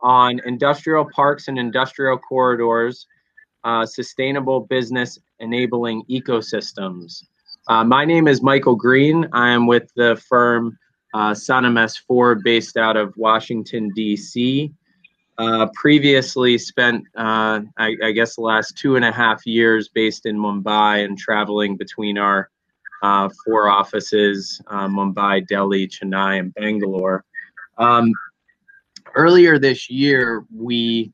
on industrial parks and industrial corridors, sustainable business enabling ecosystems. My name is Michael Green. I am with the firm Sonomas Ford based out of Washington, D.C. Previously spent, I guess, the last 2.5 years based in Mumbai and traveling between our 4 offices, Mumbai, Delhi, Chennai, and Bangalore. Earlier this year, we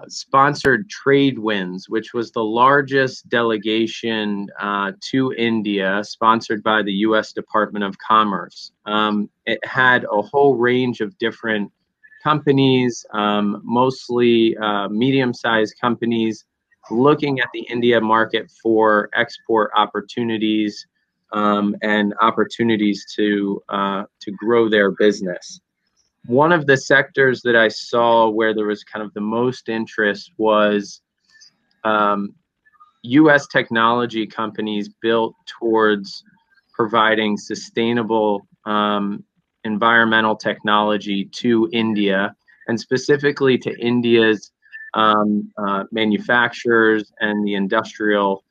sponsored Trade Winds, which was the largest delegation to India, sponsored by the U.S. Department of Commerce. It had a whole range of different companies, mostly medium-sized companies, looking at the India market for export opportunities and opportunities to grow their business. One of the sectors that I saw where there was kind of the most interest was U.S. technology companies built towards providing sustainable environmental technology to India, and specifically to India's manufacturers and the industrial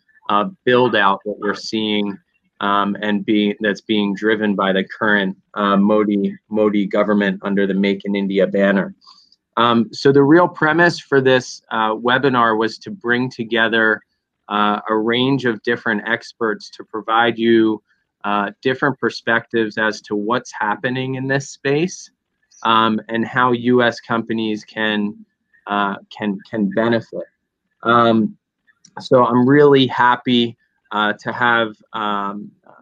build out that we're seeing that's being driven by the current Modi government under the Make in India banner. So the real premise for this webinar was to bring together a range of different experts to provide you different perspectives as to what's happening in this space and how U.S. companies can benefit. So I'm really happy to have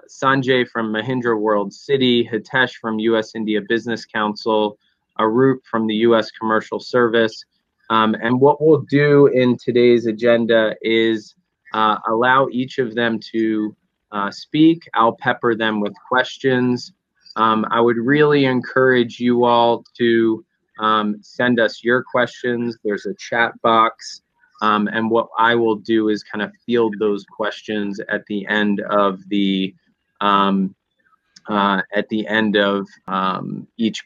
Sanjay from Mahindra World City, Hitesh from USIndia Business Council, Arup from the U.S. Commercial Service. And what we'll do in today's agenda is allow each of them to speak. I'll pepper them with questions. I would really encourage you all to send us your questions. There's a chat box. And what I will do is kind of field those questions at the end of each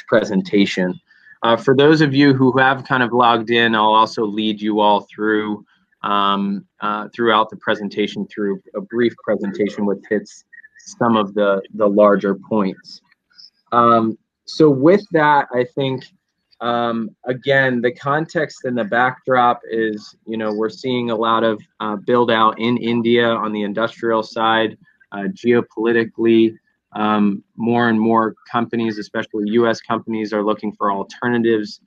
presentation. For those of you who have kind of logged in, I'll also lead you all through throughout the presentation through a brief presentation which hits some of the larger points. So with that, I think again, the context and the backdrop is, we're seeing a lot of build out in India on the industrial side. Geopolitically, more and more companies, especially U.S. companies, are looking for alternatives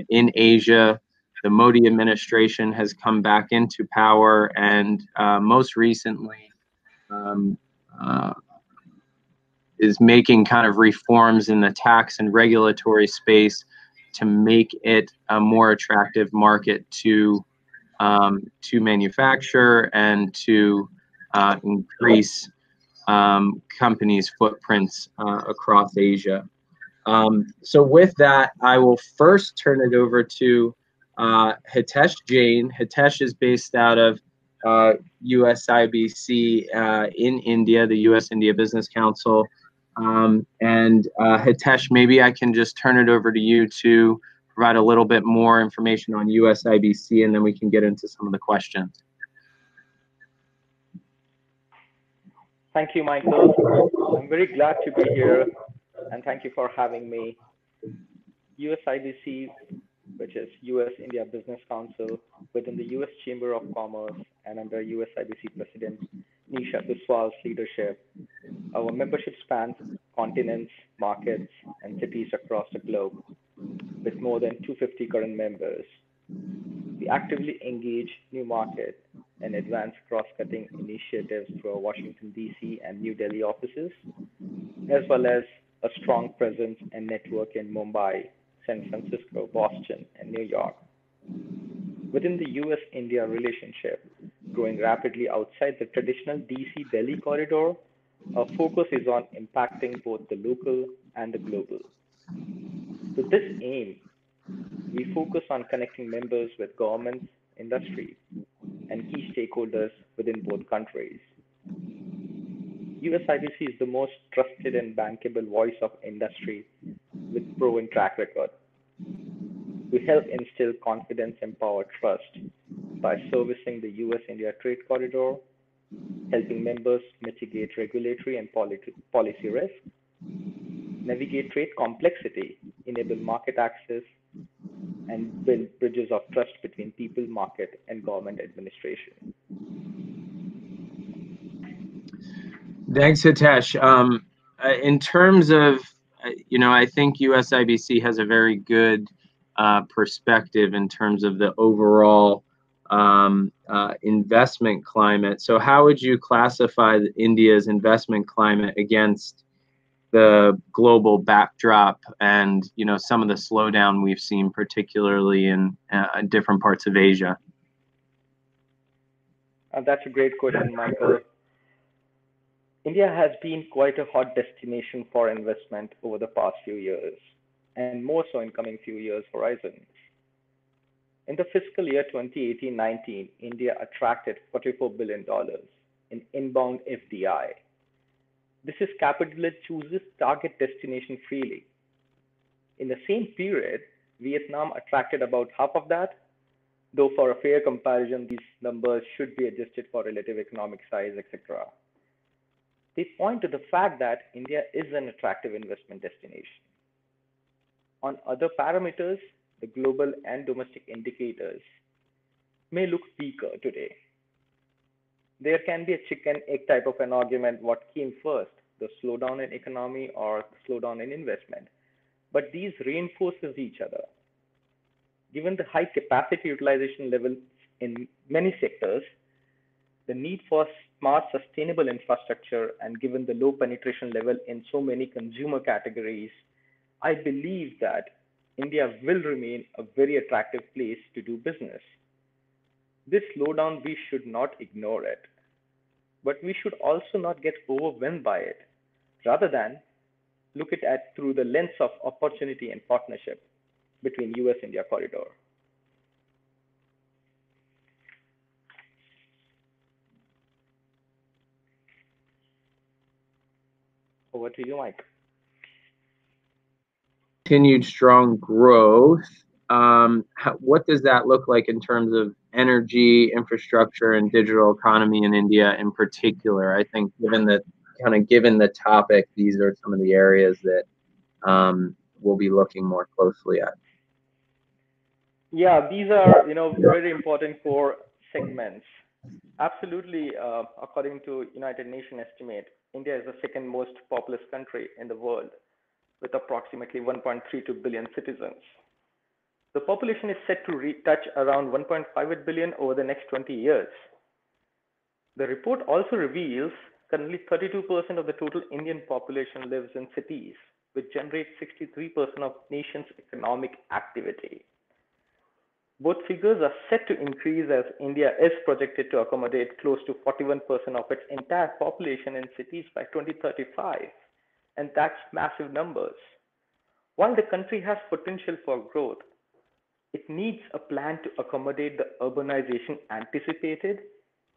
in Asia. The Modi administration has come back into power, and most recently is making kind of reforms in the tax and regulatory space to make it a more attractive market to manufacture and to increase companies' footprints across Asia. So with that, I will first turn it over to Hitesh Jain. Hitesh is based out of USIBC in India, the US-India Business Council. And Hitesh, maybe I can just turn it over to you to provide a little bit more information on USIBC, and then we can get into some of the questions. Thank you, Michael. I'm very glad to be here, and thank you for having me. USIBC, which is US-India Business Council, within the US Chamber of Commerce and under USIBC President Nisha Biswal's leadership. Our membership spans continents, markets, and cities across the globe, with more than 250 current members. We actively engage new market and advance cross-cutting initiatives through our Washington, D.C. and New Delhi offices, as well as a strong presence and network in Mumbai, San Francisco, Boston, and New York. Within the US-India relationship, growing rapidly outside the traditional DC-Delhi corridor, our focus is on impacting both the local and the global. With this aim, we focus on connecting members with governments, industry, and key stakeholders within both countries. USIBC is the most trusted and bankable voice of industry, with proven track record. We help instill confidence, empower trust by servicing the US-India trade corridor, helping members mitigate regulatory and policy risk, navigate trade complexity, enable market access, and build bridges of trust between people, market, and government administration. Thanks, Hitesh. In terms of, I think USIBC has a very good perspective in terms of the overall investment climate. So how would you classify India's investment climate against the global backdrop and, some of the slowdown we've seen, particularly in different parts of Asia? That's a great question, Michael. India has been quite a hot destination for investment over the past few years, and more so in coming few years' horizons. In the fiscal year 2018-19, India attracted $44 billion in inbound FDI. This is capital that chooses target destination freely. In the same period, Vietnam attracted about half of that, though for a fair comparison, these numbers should be adjusted for relative economic size, etc. They point to the fact that India is an attractive investment destination. On other parameters, the global and domestic indicators may look weaker today. There can be a chicken egg type of an argument, what came first, the slowdown in economy or the slowdown in investment. But these reinforces each other. Given the high capacity utilization levels in many sectors, the need for smart sustainable infrastructure, and given the low penetration level in so many consumer categories, I believe that India will remain a very attractive place to do business. This slowdown, we should not ignore it, but we should also not get overwhelmed by it, rather than look at it through the lens of opportunity and partnership between US-India corridor. Over to you, Mike. Continued strong growth. What does that look like in terms of energy, infrastructure, and digital economy in India in particular? I think given the topic, these are some of the areas that we'll be looking more closely at. Yeah, these are very important core segments. Absolutely, according to United Nations estimate, India is the second most populous country in the world, with approximately 1.32 billion citizens. The population is set to touch around 1.58 billion over the next 20 years. The report also reveals currently 32% of the total Indian population lives in cities, which generate 63% of nation's economic activity. Both figures are set to increase as India is projected to accommodate close to 41% of its entire population in cities by 2035. And that's massive numbers. While the country has potential for growth, it needs a plan to accommodate the urbanization anticipated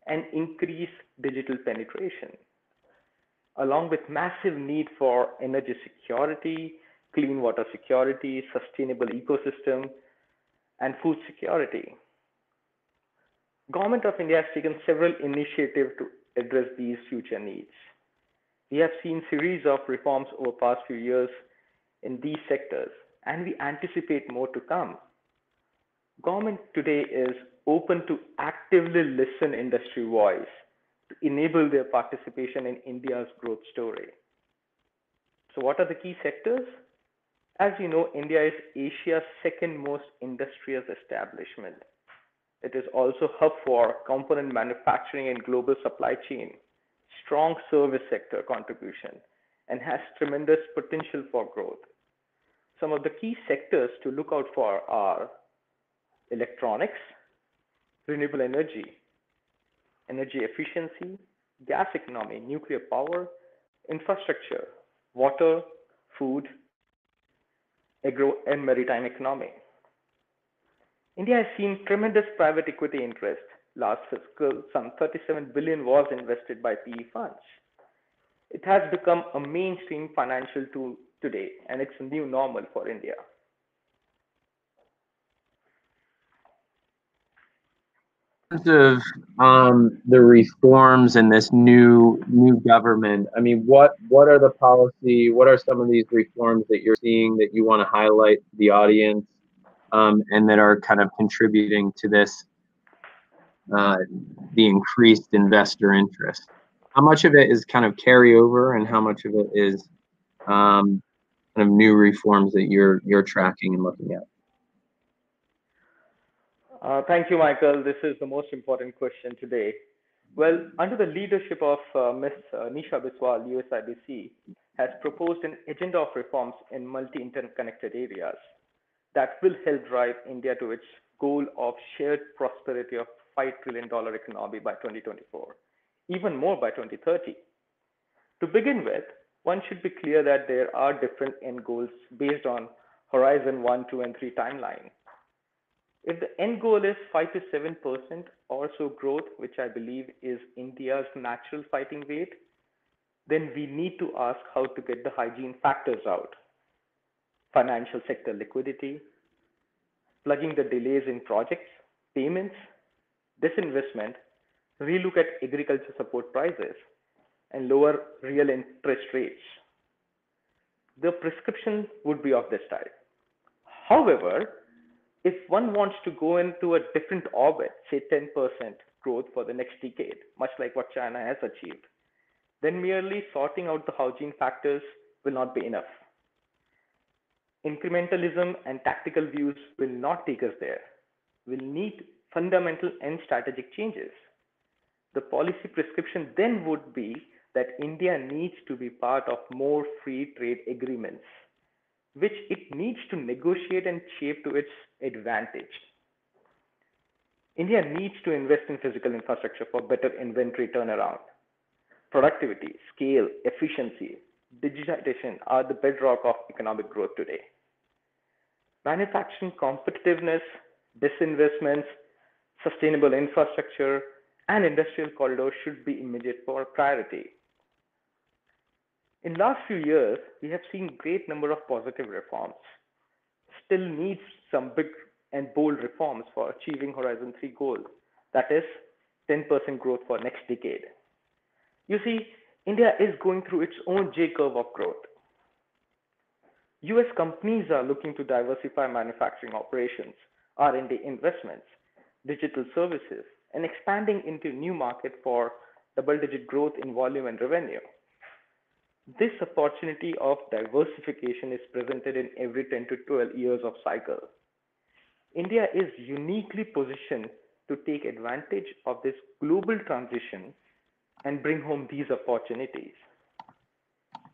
and increase digital penetration, along with massive need for energy security, clean water security, sustainable ecosystem, and food security. Government of India has taken several initiatives to address these future needs. We have seen series of reforms over past few years in these sectors, and we anticipate more to come. Government today is open to actively listen industry voice to enable their participation in India's growth story. So what are the key sectors? As you know, India is Asia's second most industrious establishment. It is also hub for component manufacturing and global supply chain, strong service sector contribution, and has tremendous potential for growth. Some of the key sectors to look out for are electronics, renewable energy, energy efficiency, gas economy, nuclear power, infrastructure, water, food, agro, and maritime economy. India has seen tremendous private equity interest. Last fiscal, some 37 billion was invested by PE funds. It has become a mainstream financial tool today, and it's a new normal for India. Terms of the reforms and this new government, I mean, what are the policy? What are some of these reforms that you're seeing that you want to highlight to the audience, and that are kind of contributing to this the increased investor interest? How much of it is kind of carryover, and how much of it is kind of new reforms that you're tracking and looking at? Thank you, Michael. This is the most important question today. Well, under the leadership of Ms. Nisha Biswal, USIBC has proposed an agenda of reforms in multi-interconnected areas that will help drive India to its goal of shared prosperity of $5 trillion economy by 2024, even more by 2030. To begin with, one should be clear that there are different end goals based on Horizon 1, 2, and 3 timeline. If the end goal is 5 to 7% or so growth, which I believe is India's natural fighting weight, then we need to ask how to get the hygiene factors out. Financial sector liquidity, plugging the delays in projects, payments, disinvestment, relook at agriculture support prices, and lower real interest rates. The prescription would be of this type. However, if one wants to go into a different orbit, say 10% growth for the next decade, much like what China has achieved, then merely sorting out the hygiene factors will not be enough. Incrementalism and tactical views will not take us there. We'll need fundamental and strategic changes. The policy prescription then would be that India needs to be part of more free trade agreements, which it needs to negotiate and shape to its advantage. India needs to invest in physical infrastructure for better inventory turnaround. Productivity, scale, efficiency, digitization are the bedrock of economic growth today. Manufacturing competitiveness, disinvestments, sustainable infrastructure, and industrial corridors should be immediate priority. In last few years, we have seen great number of positive reforms. Still needs some big and bold reforms for achieving Horizon 3 goal, that is 10% growth for next decade. You see, India is going through its own J curve of growth. US companies are looking to diversify manufacturing operations, R&D investments, digital services, and expanding into new market for double-digit growth in volume and revenue. This opportunity of diversification is presented in every 10 to 12 years of cycle. India is uniquely positioned to take advantage of this global transition and bring home these opportunities.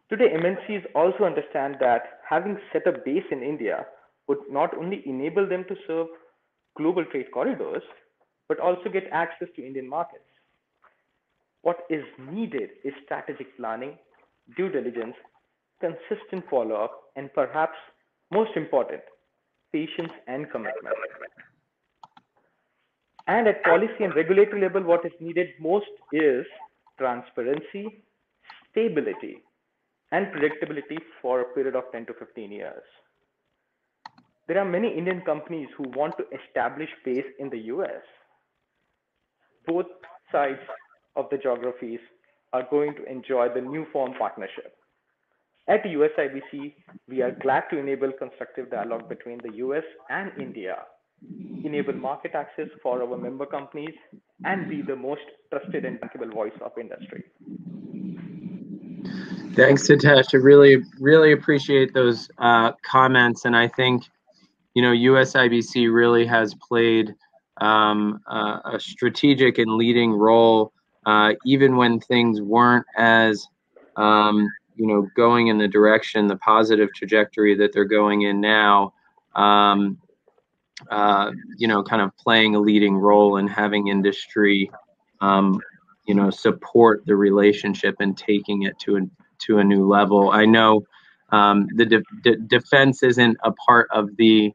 Today, MNCs also understand that having set a base in India would not only enable them to serve global trade corridors, but also get access to Indian markets. What is needed is strategic planning, due diligence, consistent follow-up, and perhaps most important, patience and commitment. And at policy and regulatory level, what is needed most is transparency, stability, and predictability for a period of 10 to 15 years. There are many Indian companies who want to establish base in the US. Both sides of the geographies are going to enjoy the new form partnership. At USIBC, we are glad to enable constructive dialogue between the US and India, enable market access for our member companies, and be the most trusted and bankable voice of industry. Thanks, Hitesh. I really appreciate those comments, and I think USIBC really has played a strategic and leading role, even when things weren't as going in the direction, the positive trajectory that they're going in now. Kind of playing a leading role in having industry, support the relationship and taking it to a new level. I know the defense isn't a part of the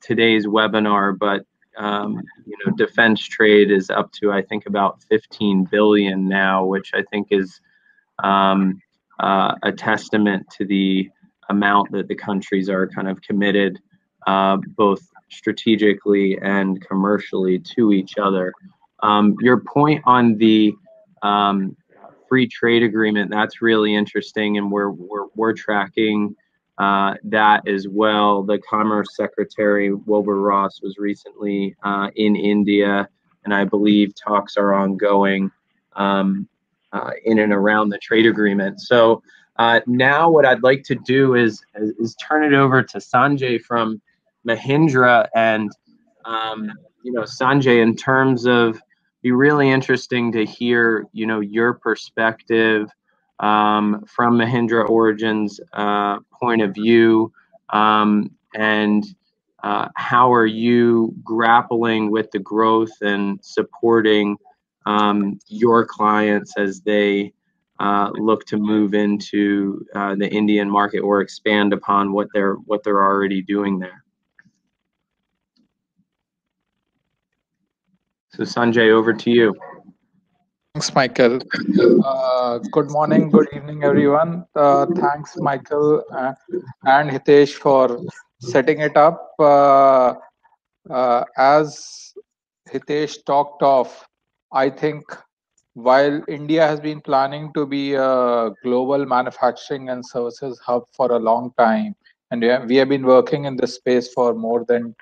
today's webinar, but defense trade is up to, I think, about 15 billion now, which I think is a testament to the amount that the countries are kind of committed, both strategically and commercially, to each other. Your point on the free trade agreement, that's really interesting, and we're tracking that as well. The Commerce Secretary Wilbur Ross was recently in India, and I believe talks are ongoing in and around the trade agreement. So now what I'd like to do is turn it over to Sanjay from Mahindra, and Sanjay, in terms of, be really interesting to hear your perspective from Mahindra Origin's point of view, and how are you grappling with the growth and supporting your clients as they look to move into the Indian market or expand upon what they're already doing there. So Sanjay, over to you. Thanks, Michael. Good morning, good evening, everyone. Thanks, Michael and Hitesh, for setting it up. As Hitesh talked of, I think while India has been planning to be a global manufacturing and services hub for a long time, and we have been working in this space for more than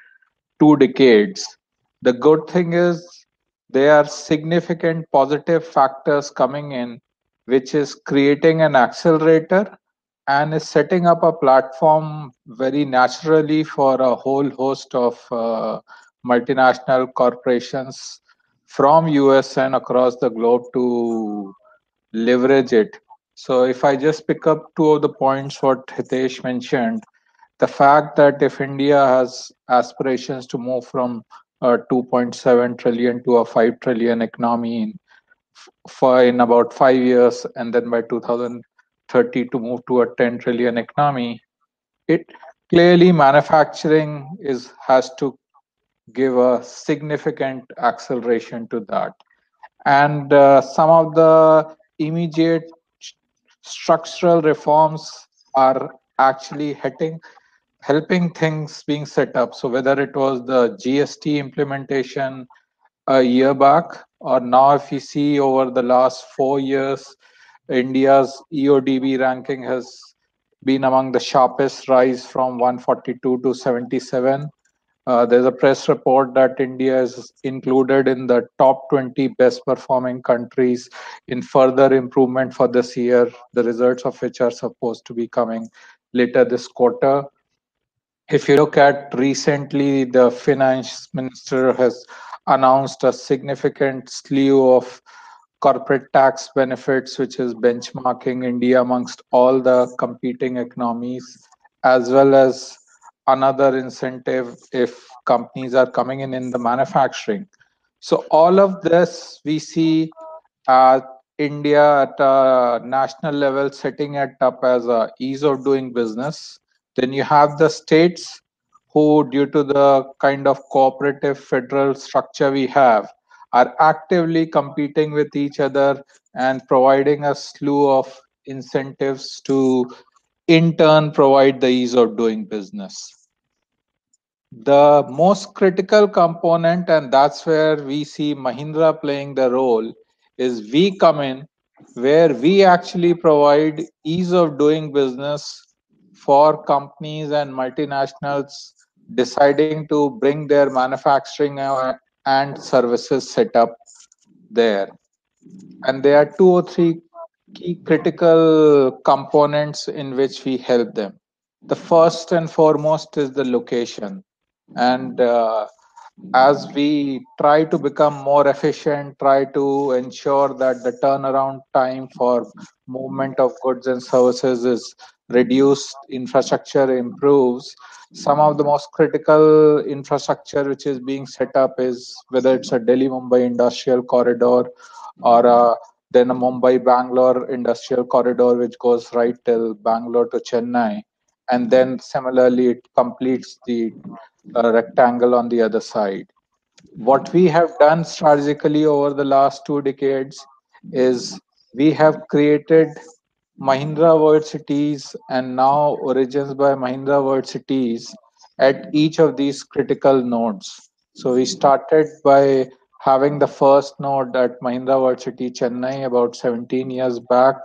2 decades, the good thing is there are significant positive factors coming in, which is creating an accelerator and is setting up a platform very naturally for a whole host of multinational corporations from US and across the globe to leverage it. So if I just pick up 2 of the points what Hitesh mentioned, the fact that if India has aspirations to move from a 2.7 trillion to a 5 trillion economy in about 5 years, and then by 2030 to move to a 10 trillion economy, it clearly manufacturing has to give a significant acceleration to that. And some of the immediate structural reforms are actually helping things being set up. So whether it was the GST implementation a year back, or now if you see over the last 4 years, India's EODB ranking has been among the sharpest rise from 142 to 77. There's a press report that India is included in the top 20 best performing countries in further improvement for this year, the results of which are supposed to be coming later this quarter. If you look at recently, the finance minister has announced a significant slew of corporate tax benefits, which is benchmarking India amongst all the competing economies, as well as another incentive if companies are coming in the manufacturing. So all of this we see India at a national level setting it up as a ease of doing business. Then you have the states who, due to the kind of cooperative federal structure we have, are actively competing with each other and providing a slew of incentives to in turn provide the ease of doing business. The most critical component, and that's where we see Mahindra playing the role, is we come in where we actually provide ease of doing business for companies and multinationals deciding to bring their manufacturing and services set up there. And there are 2 or 3 key critical components in which we help them. The first and foremost is the location. And as we try to become more efficient, try to ensure that the turnaround time for movement of goods and services is reduced, infrastructure improves. Some of the most critical infrastructure which is being set up is whether it's a Delhi-Mumbai industrial corridor or then a Mumbai-Bangalore industrial corridor which goes right till Bangalore to Chennai. And then similarly, it completes the rectangle on the other side. What we have done strategically over the last 2 decades is we have created Mahindra World Cities and now Origins by Mahindra World Cities at each of these critical nodes. So we started by having the first node at Mahindra World City, Chennai, about 17 years back.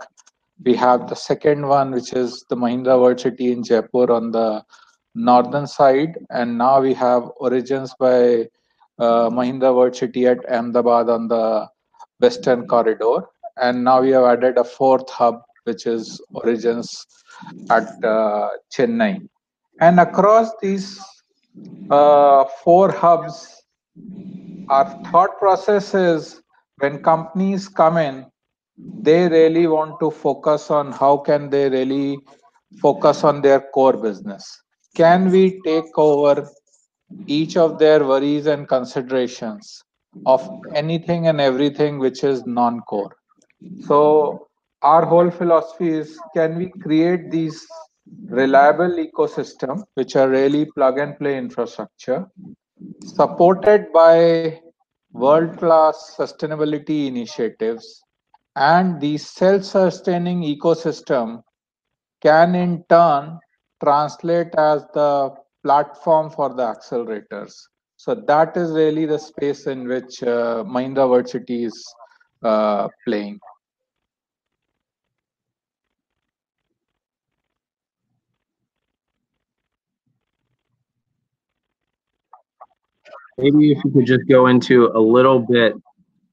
We have the second one, which is the Mahindra World City in Jaipur on the northern side, and now we have Origins by Mahindra World City at Ahmedabad on the western corridor, and now we have added a fourth hub, which is Origins at Chennai. And across these four hubs, our thought process is when companies come in, they really want to focus on how can they really focus on their core business. Can we take over each of their worries and considerations of anything and everything which is non-core? So our whole philosophy is, can we create these reliable ecosystem which are really plug and play infrastructure supported by world-class sustainability initiatives, and the self-sustaining ecosystem can in turn translate as the platform for the accelerators. So that is really the space in which Mahindra World City is playing. Maybe if you could just go into a little bit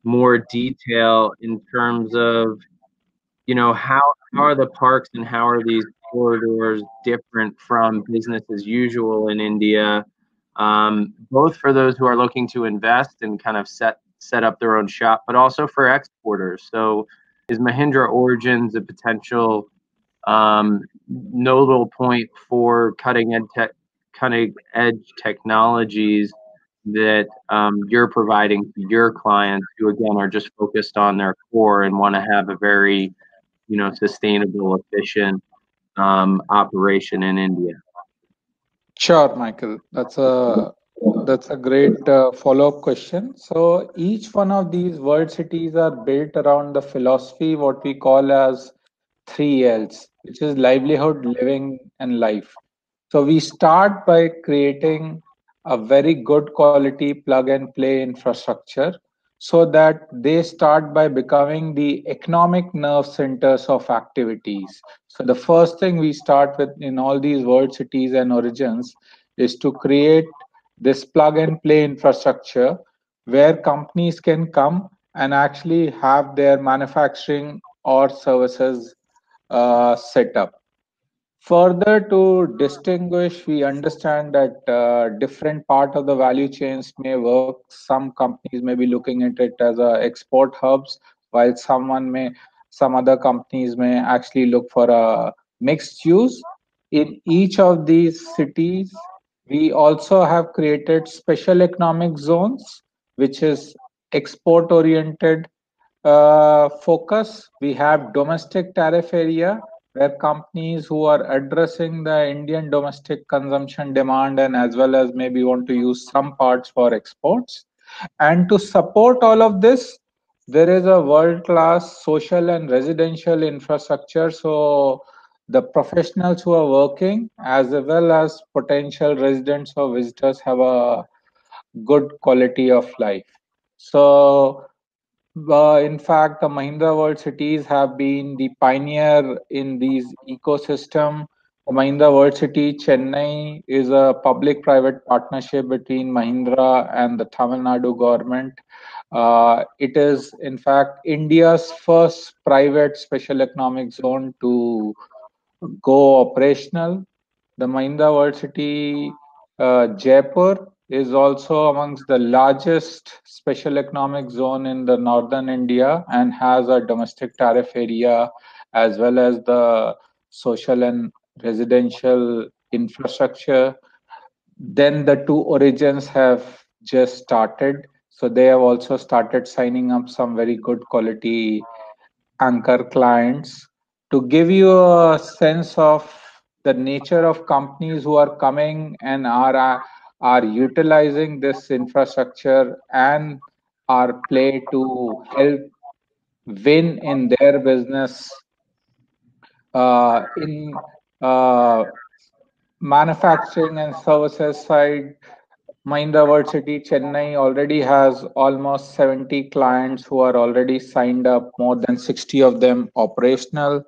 more detail in terms of, how are the parks and how are these corridors different from business as usual in India, both for those who are looking to invest and kind of set up their own shop, but also for exporters. So is Mahindra Origins a potential nodal point for cutting edge technologies that you're providing to your clients who again are just focused on their core and want to have a very sustainable, efficient operation in India? Sure, Michael. That's a great follow-up question. So each one of these world cities are built around the philosophy what we call as three L's, which is livelihood, living, and life. So we start by creating a very good quality plug and play infrastructure so that they start by becoming the economic nerve centers of activities. So the first thing we start with in all these world cities and origins is to create this plug and play infrastructure where companies can come and actually have their manufacturing or services set up. Further to distinguish, we understand that different part of the value chains may work. Some companies may be looking at it as export hubs, while some other companies may actually look for a mixed use. In each of these cities, we also have created special economic zones, which is export oriented focus. We have domestic tariff area where companies who are addressing the Indian domestic consumption demand and as well as maybe want to use some parts for exports. And to support all of this, there is a world-class social and residential infrastructure. So the professionals who are working as well as potential residents or visitors have a good quality of life. So in fact, the Mahindra World Cities have been the pioneer in these ecosystem. The Mahindra World City Chennai is a public-private partnership between Mahindra and the Tamil Nadu government. It is, in fact, India's first private special economic zone to go operational. The Mahindra World City Jaipur is also amongst the largest special economic zone in the northern India and has a domestic tariff area as well as the social and residential infrastructure. Then the two origins have just started. So they have also started signing up some very good quality anchor clients. To give you a sense of the nature of companies who are coming and are utilizing this infrastructure and are play to help win in their business. In manufacturing and services side, Mahindra City, Chennai already has almost 70 clients who are already signed up, more than 60 of them operational.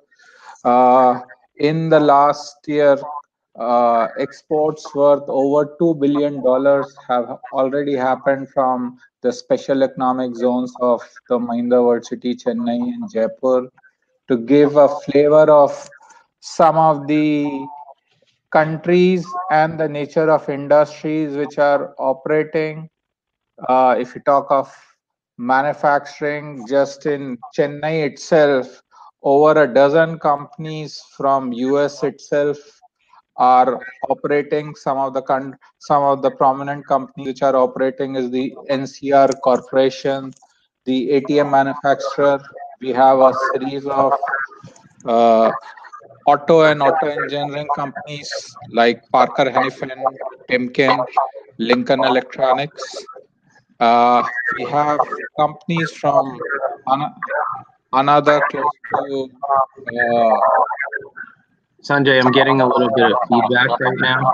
In the last year, exports worth over $2 billion have already happened from the special economic zones of the Mahindra City, Chennai, and Jaipur. To give a flavor of some of the countries and the nature of industries which are operating. If you talk of manufacturing, just in Chennai itself, over a dozen companies from US itself are operating. Some of the prominent companies which are operating is the NCR Corporation, the ATM manufacturer. We have a series of uh, auto and auto engineering companies like Parker Hannifin, Timken, Lincoln Electronics. We have companies from another close to. Sanjay, I'm getting a little bit of feedback right now.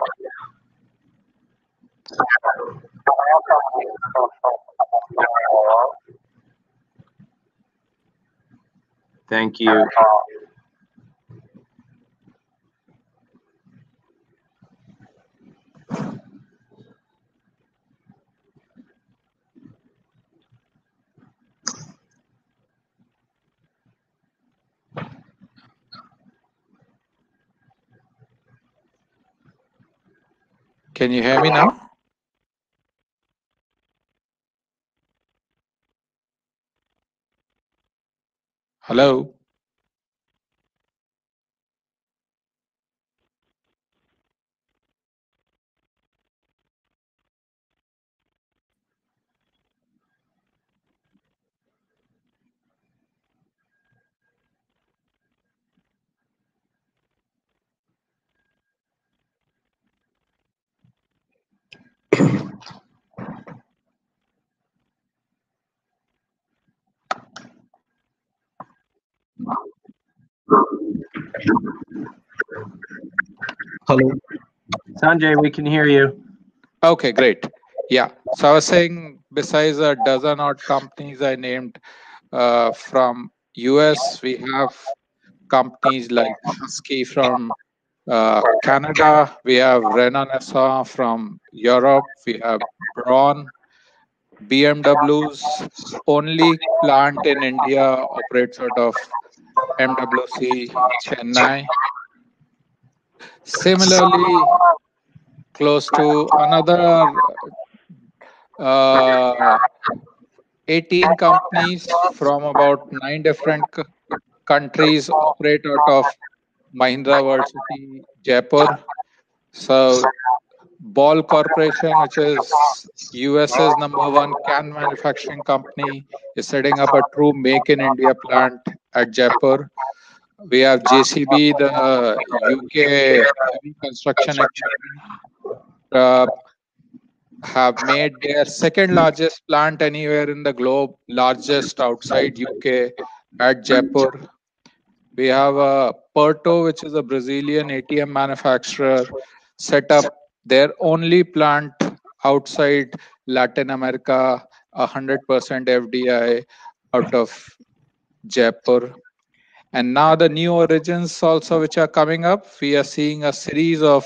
Thank you. Can you hear me now? Hello? Hello. Sanjay, we can hear you. Okay, great. Yeah. So I was saying, besides a dozen odd companies I named from US, we have companies like Husky from Canada. We have Renault from Europe. We have Braun. BMW's only plant in India operates out of MWC Chennai. Similarly, close to another 18 companies from about 9 different countries operate out of Mahindra World City, Jaipur. So Ball Corporation, which is US's number one can manufacturing company, is setting up a true Make in India plant at Jaipur. We have JCB, the UK heavy construction equipment, have made their second largest plant anywhere in the globe, largest outside UK at Jaipur. We have a Porto, which is a Brazilian ATM manufacturer, set up their only plant outside Latin America, 100% FDI out of Jaipur. And now the new origins also which are coming up, we are seeing a series of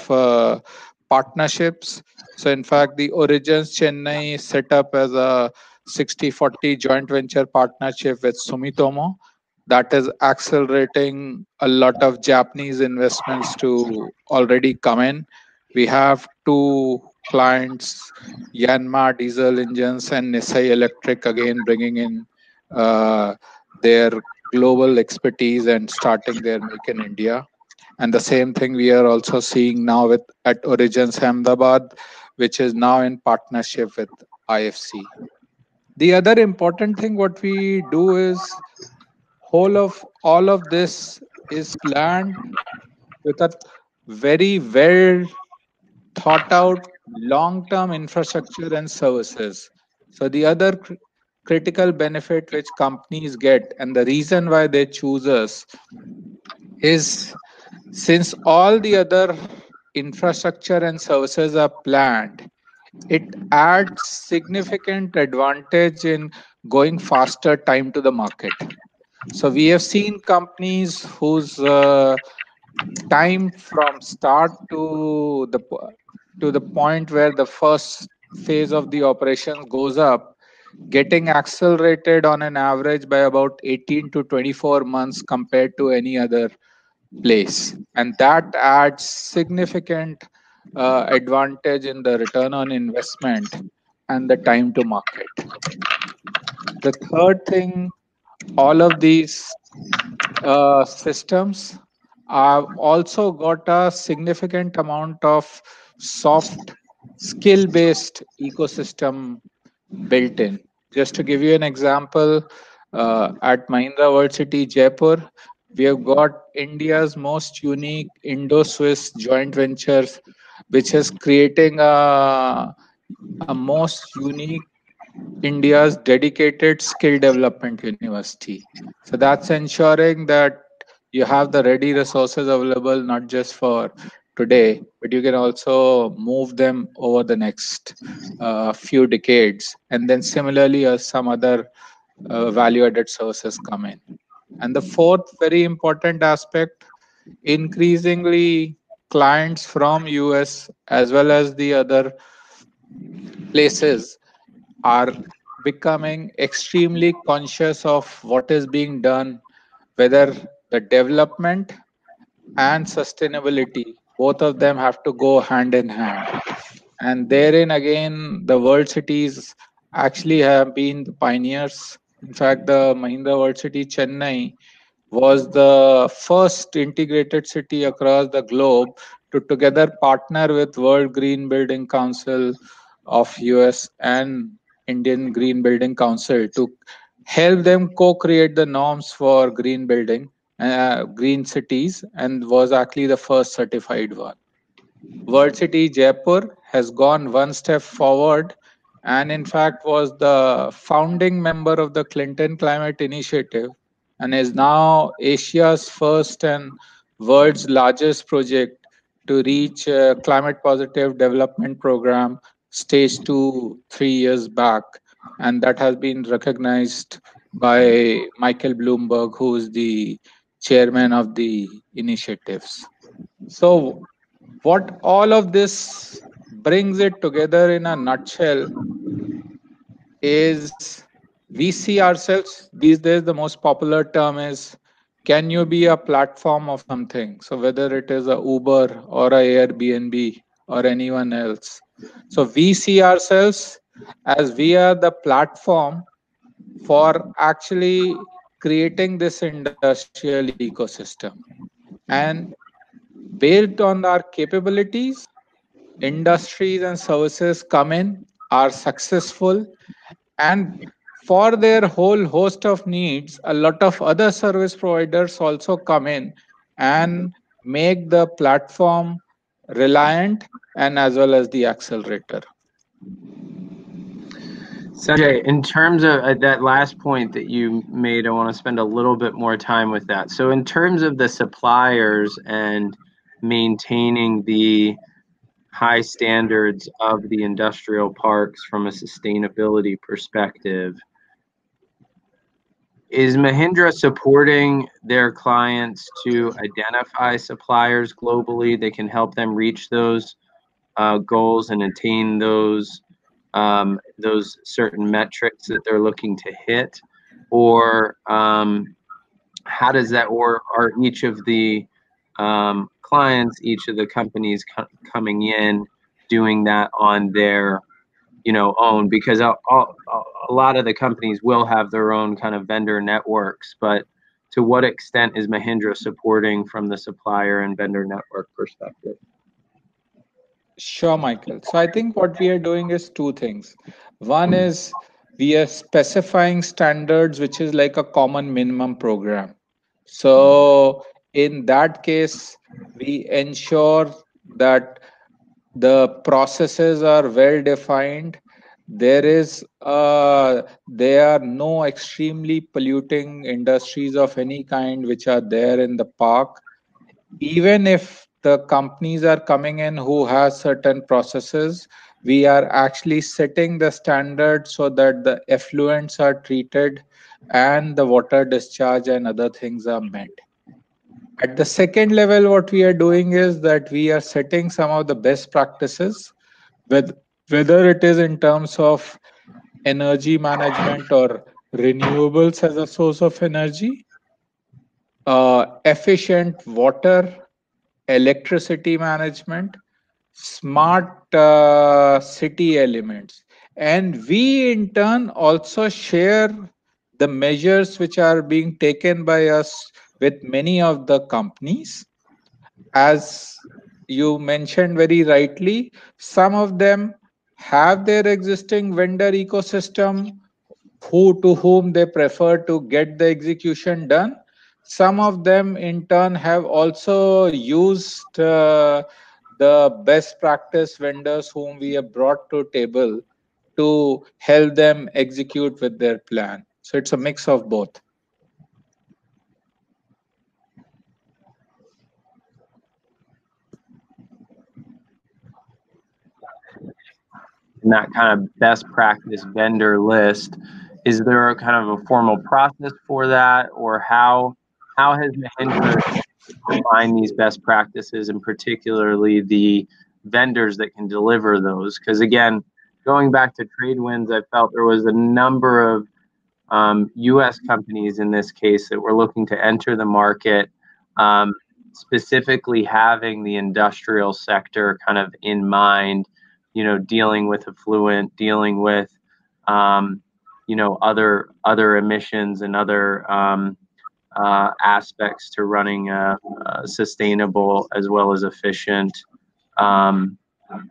partnerships. So in fact, the Origins Chennai is set up as a 60-40 joint venture partnership with Sumitomo. That is accelerating a lot of Japanese investments to already come in. We have two clients, Yanmar Diesel Engines and Nisei Electric, again bringing in their global expertise and starting their Make in India. And the same thing we are also seeing now with at Origins Ahmedabad, which is now in partnership with IFC. The other important thing what we do is all of this is planned with a very well thought out long-term infrastructure and services. So the other critical benefit which companies get and the reason why they choose us is since all the other infrastructure and services are planned, it adds significant advantage in going faster time to the market. So we have seen companies whose time from start to the point where the first phase of the operations goes up getting accelerated on an average by about 18 to 24 months compared to any other place, and that adds significant advantage in the return on investment and the time to market. The third thing, all of these systems have also got a significant amount of soft skill based ecosystem built in. Just to give you an example, at Mahindra World City, Jaipur, we have got India's most unique Indo-Swiss joint ventures, which is creating a most unique India's dedicated skill development university. So that's ensuring that you have the ready resources available not just for today, but you can also move them over the next few decades. And then similarly, some other value added services come in. And the fourth very important aspect, increasingly clients from US as well as the other places are becoming extremely conscious of what is being done, whether the development and sustainability, both of them have to go hand in hand. And therein again, the world cities actually have been the pioneers. In fact, the Mahindra World City Chennai was the first integrated city across the globe to together partner with World Green Building Council of US and Indian Green Building Council to help them co-create the norms for green building, green cities, and was actually the first certified one. World City Jaipur has gone one step forward and, in fact, was the founding member of the Clinton Climate Initiative and is now Asia's first and world's largest project to reach a climate positive development program stage 2 3 years back. And that has been recognized by Michael Bloomberg, who is the chairman of the initiatives. So what all of this brings it together in a nutshell is we see ourselves these days, the most popular term is, can you be a platform of something? So whether it is a Uber or a Airbnb or anyone else. So we see ourselves as we are the platform for actually creating this industrial ecosystem. And based on our capabilities, industries and services come in, are successful, and for their whole host of needs, a lot of other service providers also come in and make the platform reliant and as well as the accelerator. Sanjay, in terms of that last point that you made, I want to spend a little bit more time with that. So in terms of the suppliers and maintaining the high standards of the industrial parks from a sustainability perspective, is Mahindra supporting their clients to identify suppliers globally that can help them reach those goals and attain those certain metrics that they're looking to hit? Or how does that, or are each of the clients, each of the companies coming in doing that on their own? Because a lot of the companies will have their own kind of vendor networks, but to what extent is Mahindra supporting from the supplier and vendor network perspective? Sure, Michael. So I think what we are doing is two things. One is we are specifying standards, which is like a common minimum program. So in that case, we ensure that the processes are well defined. There are no extremely polluting industries of any kind which are there in the park. even if the companies are coming in who has certain processes, we are actually setting the standard so that the effluents are treated and the water discharge and other things are met. At the second level, what we are doing is that we are setting some of the best practices, with whether it is in terms of energy management or renewables as a source of energy, efficient water, electricity management, smart city elements. And we in turn also share the measures which are being taken by us with many of the companies. As you mentioned very rightly, some of them have their existing vendor ecosystem to whom they prefer to get the execution done. Some of them in turn have also used the best practice vendors whom we have brought to table to help them execute with their plan. So it's a mix of both. In that kind of best practice vendor list, is there a kind of a formal process for that, or how has Mahindra defined these best practices, and particularly the vendors that can deliver those? Because again, going back to trade winds, I felt there was a number of U.S. companies in this case that were looking to enter the market, specifically having the industrial sector kind of in mind, dealing with effluent, dealing with, other emissions and other aspects to running a sustainable as well as efficient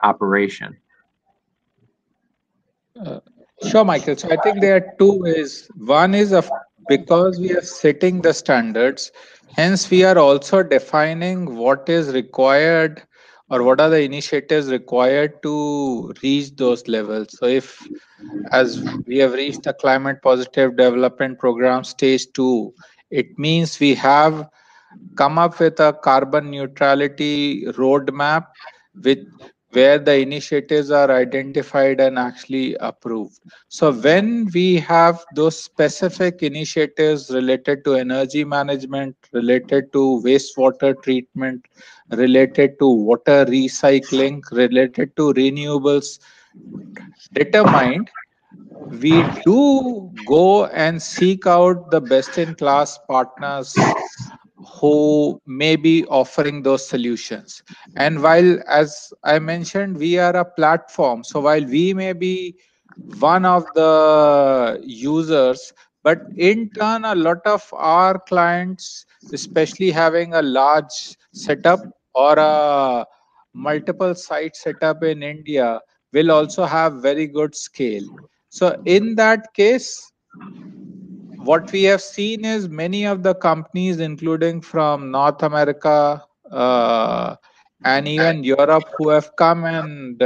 operation. Sure, Michael. So I think there are two ways. One is because we are setting the standards, hence we are also defining what is required or what are the initiatives required to reach those levels. So if, as we have reached the climate positive development program stage 2, it means we have come up with a carbon neutrality roadmap which where the initiatives are identified and actually approved. So when we have those specific initiatives related to energy management, related to wastewater treatment, related to water recycling, related to renewables determined, we do go and seek out the best in class partners who may be offering those solutions. And while, as I mentioned, we are a platform, so while we may be one of the users, but in turn a lot of our clients, especially having a large setup or a multiple site setup in India, will also have very good scale. So in that case, what we have seen is many of the companies, including from North America and even Europe, who have come and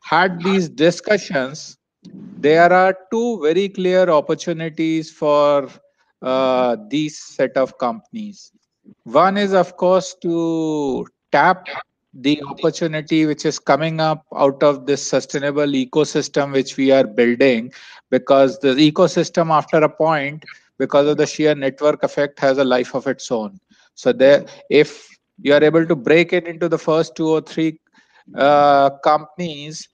had these discussions. There are two very clear opportunities for these set of companies. One is, of course, to tap the opportunity which is coming up out of this sustainable ecosystem which we are building, because the ecosystem, after a point, because of the sheer network effect, has a life of its own. So there, if you are able to break it into the first two or three companies,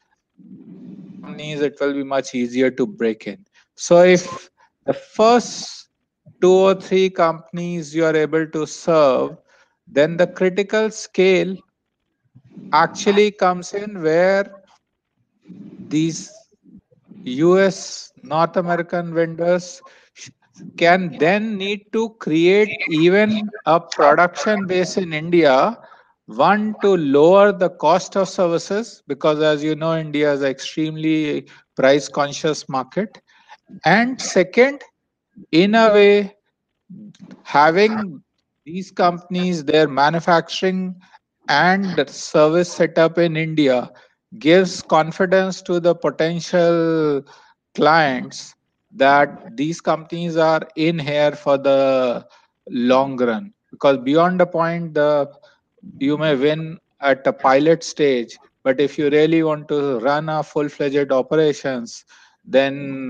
it will be much easier to break in. So if the first two or three companies you are able to serve, then the critical scale actually comes in where these US North American vendors can then need to create even a production base in India. One, to lower the cost of services, because as you know, India is an extremely price conscious market. And second, in a way, having these companies, their manufacturing and service setup in India gives confidence to the potential clients that these companies are in here for the long run. because beyond the point, you may win at a pilot stage, but if you really want to run a full-fledged operations, then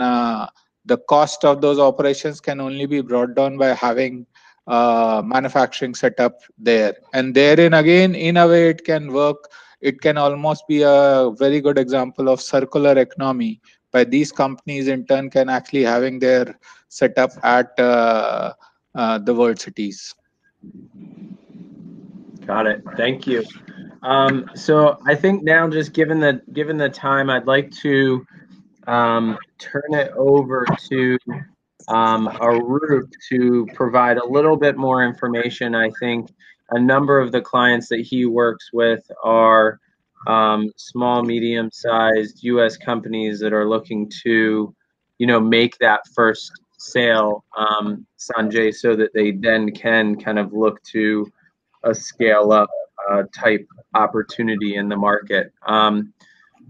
the cost of those operations can only be brought down by having manufacturing setup there. And therein again, in a way, it can work. It can almost be a very good example of circular economy, by these companies in turn can actually having their setup at the world cities. Got it. Thank you. So I think now, just given the time, I'd like to turn it over to Arup to provide a little bit more information. I think a number of the clients that he works with are small, medium-sized U.S. companies that are looking to, make that first sale, Sanjay, so that they then can kind of look to a scale-up type opportunity in the market.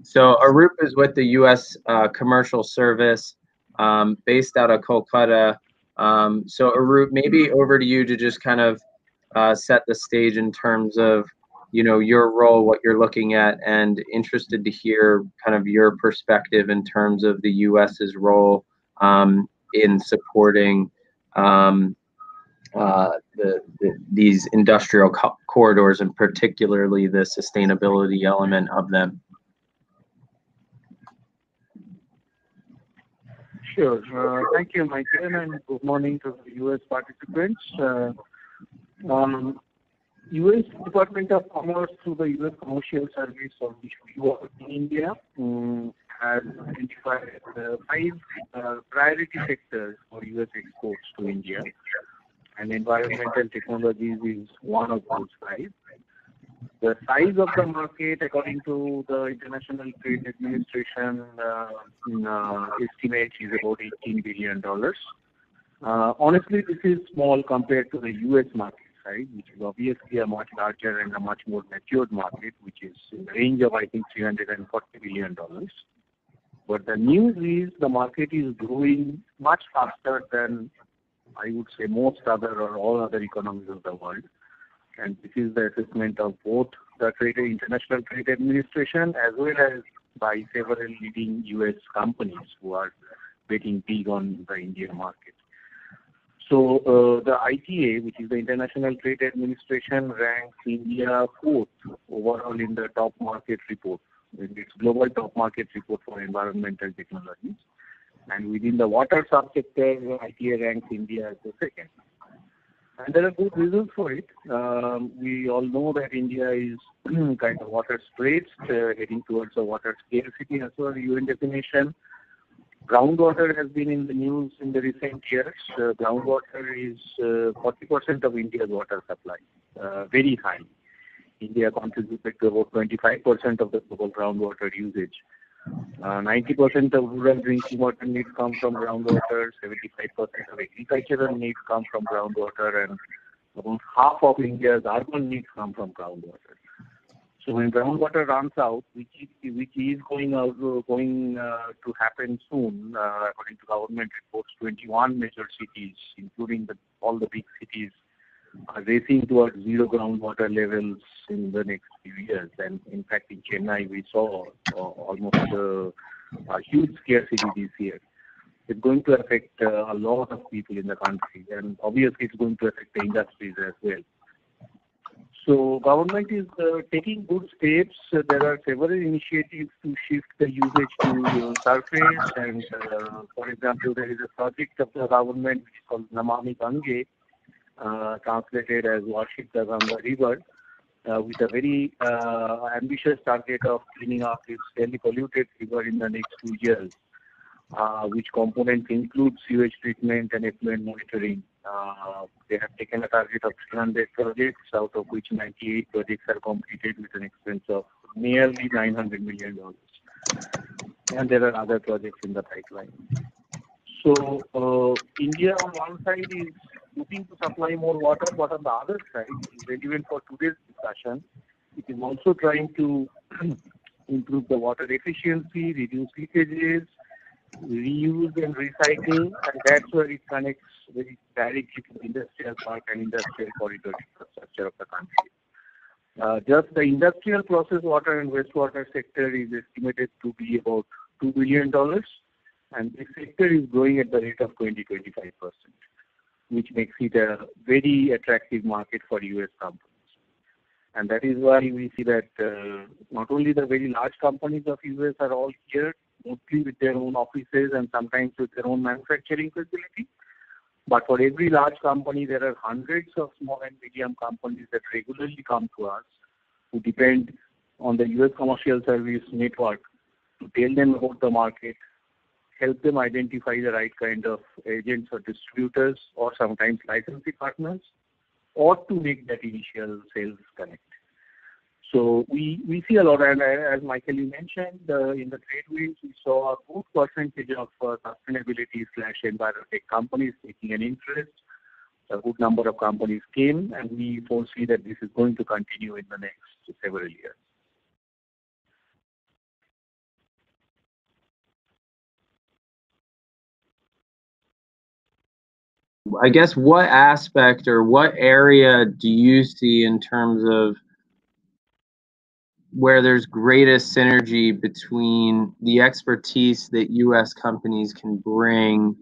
So Arup is with the U.S. Commercial Service, based out of Kolkata. So Arup, maybe over to you to just kind of set the stage in terms of, your role, what you're looking at, and interested to hear kind of your perspective in terms of the U.S.'s role in supporting these industrial corridors, and particularly the sustainability element of them. Sure. Thank you, Michael, and good morning to the U.S. participants. U.S. Department of Commerce through the U.S. Commercial Service, of which we work in India, has identified 5 priority sectors for U.S. exports to India, and environmental technologies is one of those 5. The size of the market, according to the International Trade Administration estimate, is about $18 billion. Honestly, this is small compared to the U.S. market size, which is obviously a much larger and a much more matured market, which is in the range of, I think, $340 billion. But the news is the market is growing much faster than, I would say, most other or all other economies of the world. And this is the assessment of both the International Trade Administration as well as by several leading U.S. companies who are betting big on the Indian market. So the ITA, which is the International Trade Administration, ranks India 4th overall in the top market report, in its global top market report for environmental technologies. And within the water subsector, ITA ranks India as the 2nd. And there are good reasons for it. We all know that India is kind of water stretched, heading towards a water scarcity as per UN definition. Groundwater has been in the news in the recent years. Groundwater is 40% of India's water supply, very high. India contributed to about 25% of the global groundwater usage. 90% of rural drinking water needs come from groundwater, 75% of agricultural needs come from groundwater, and about half of India's urban needs come from groundwater. So when groundwater runs out, which is going to happen soon, according to government reports, 21 major cities, including all the big cities, are racing towards zero groundwater levels in the next few years. And in fact, in Chennai, we saw almost a huge scarcity this year. It's going to affect a lot of people in the country, and obviously it's going to affect the industries as well. So government is taking good steps. There are several initiatives to shift the usage to surface, and for example, there is a project of the government which is called Namami Gange, translated as Worship the Ganga River, with a very ambitious target of cleaning up this fairly polluted river in the next 2 years, which components include sewage treatment and effluent monitoring. They have taken a target of 300 projects, out of which 98 projects are completed with an expense of nearly $900 million. And there are other projects in the pipeline. So India on one side is looking to supply more water, but on the other side, relevant for today's discussion, it is also trying to improve the water efficiency, reduce leakages, reuse and recycling, and that's where it connects very directly to the industrial park and industrial corridor infrastructure of the country. Just the industrial process water and wastewater sector is estimated to be about $2 billion, and this sector is growing at the rate of 20-25%, which makes it a very attractive market for US companies. And that is why we see that not only the very large companies of US are all here, mostly with their own offices and sometimes with their own manufacturing facility, but for every large company, there are hundreds of small and medium companies that regularly come to us who depend on the US commercial service network to tell them about the market, help them identify the right kind of agents or distributors or sometimes licensing partners, or to make that initial sales connect. So we see a lot, and as Michael you mentioned, in the trade winds, we saw a good percentage of sustainability/environmental companies taking an interest. A good number of companies came, and we foresee that this is going to continue in the next several years. I guess what aspect or what area do you see in terms of where there's greatest synergy between the expertise that U.S. companies can bring